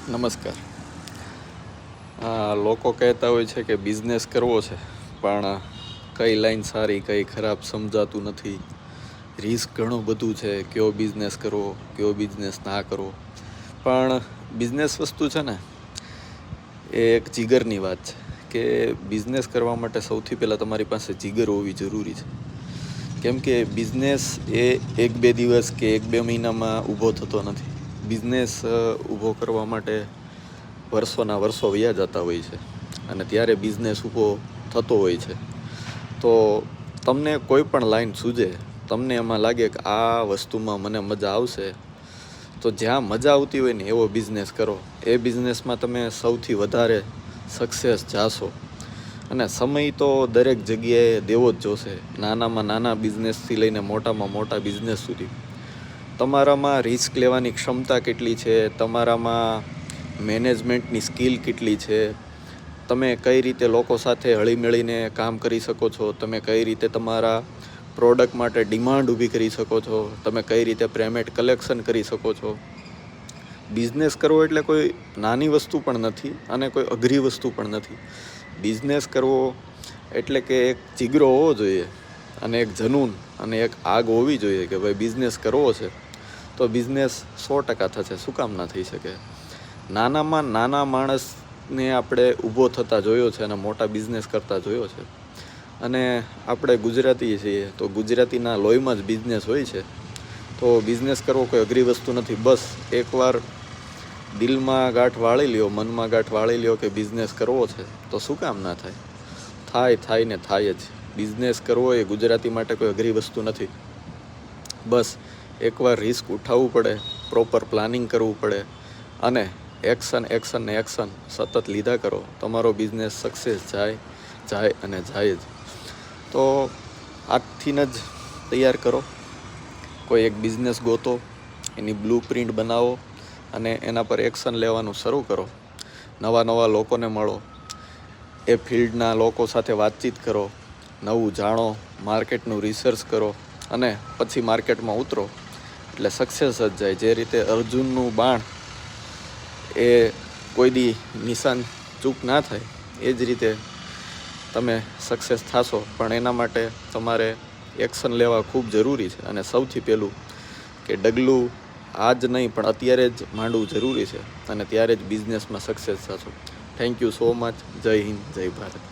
નમસ્કાર. લોકો કહેતા હોય છે કે બિઝનેસ કરવો છે, પણ કઈ લાઈન સારી કઈ ખરાબ સમજાતું નથી. રિસ્ક ઘણું બધું છે, કયો બિઝનેસ કરવો કયો બિઝનેસ ના કરવો. પણ બિઝનેસ વસ્તુ છે ને એ એક જીગરની વાત છે કે બિઝનેસ કરવા માટે સૌથી પહેલાં તમારી પાસે જીગર હોવી જરૂરી છે. કેમ કે બિઝનેસ એ 1-2 દિવસ કે 1-2 મહિનામાં ઊભો થતો નથી. બિઝનેસ ઊભો કરવા માટે વર્ષોના વર્ષો વયા જતા હોય છે, અને ત્યારે બિઝનેસ ઊભો થતો હોય છે. તો તમને કોઈ પણ લાઈન સૂઝે, તમને એમાં લાગે કે આ વસ્તુમાં મને મજા આવશે, તો જ્યાં મજા આવતી હોય ને એવો બિઝનેસ કરો. એ બિઝનેસમાં તમે સૌથી વધારે સક્સેસ જાશો. અને સમય તો દરેક જગ્યાએ દેવો જ જોશે, નાનામાં નાના બિઝનેસથી લઈને મોટામાં મોટા બિઝનેસ સુધી. તમારામાં રિસ્ક લેવાની ક્ષમતા કેટલી છે, તમારામાં મેનેજમેન્ટની સ્કિલ કેટલી છે, તમે કઈ રીતે લોકો સાથે હળીમળીને કામ કરી શકો છો, તમે કઈ રીતે તમારા પ્રોડક્ટ માટે ડિમાન્ડ ઊભી કરી શકો છો, તમે કઈ રીતે પેમેન્ટ કલેક્શન કરી શકો છો. બિઝનેસ કરવો એટલે કોઈ નાની વસ્તુ પણ નથી અને કોઈ અઘરી વસ્તુ પણ નથી. બિઝનેસ કરવો એટલે કે એક જીગરો હોવો જોઈએ, અને એક જનૂન અને એક આગ હોવી જોઈએ કે ભાઈ બિઝનેસ કરવો છે તો બિઝનેસ 100% થશે. શું કામ ના થઈ શકે? નાનામાં નાના માણસને આપણે ઊભો થતા જોયો છે અને મોટા બિઝનેસ કરતા જોયો છે. અને આપણે ગુજરાતી છીએ તો ગુજરાતીના લોહીમાં જ બિઝનેસ હોય છે. તો બિઝનેસ કરવો કોઈ અઘરી વસ્તુ નથી. બસ એકવાર દિલમાં ગાંઠ વાળી લ્યો, મનમાં ગાંઠ વાળી લ્યો કે બિઝનેસ કરવો છે, તો શું કામ ના થાય? થાય ને થાય જ. બિઝનેસ કરવો એ ગુજરાતી માટે કોઈ અઘરી વસ્તુ નથી. બસ એકવાર રિસ્ક ઉઠાવવું પડે, પ્રોપર પ્લાનિંગ કરવું પડે, અને એક્શન ને એક્શન સતત લીધા કરો. તમારો બિઝનેસ સક્સેસ જાય અને જાય જ. તો આજથી જ તૈયાર કરો. કોઈ એક બિઝનેસ ગોતો, એની બ્લુ પ્રિન્ટ બનાવો અને એના પર એક્શન લેવાનું શરૂ કરો. નવા લોકોને મળો, એ ફિલ્ડના લોકો સાથે વાતચીત કરો, નવું જાણો, માર્કેટનું રિસર્ચ કરો, અને પછી માર્કેટમાં ઉતરો એટલે સક્સેસ જ જાય. જે રીતે અર્જુનનું બાણ એ કોઈ દી નિશાન ચૂક ના થાય, એ જ રીતે તમે સક્સેસ થશો. પણ એના માટે તમારે એક્શન લેવા ખૂબ જરૂરી છે. અને સૌથી પહેલું કે ડગલું આજ નહીં પણ અત્યારે જ માંડવું જરૂરી છે, અને ત્યારે જ બિઝનેસમાં સક્સેસ થશો. Thank you so much. જય હિન્દ, જય ભારત.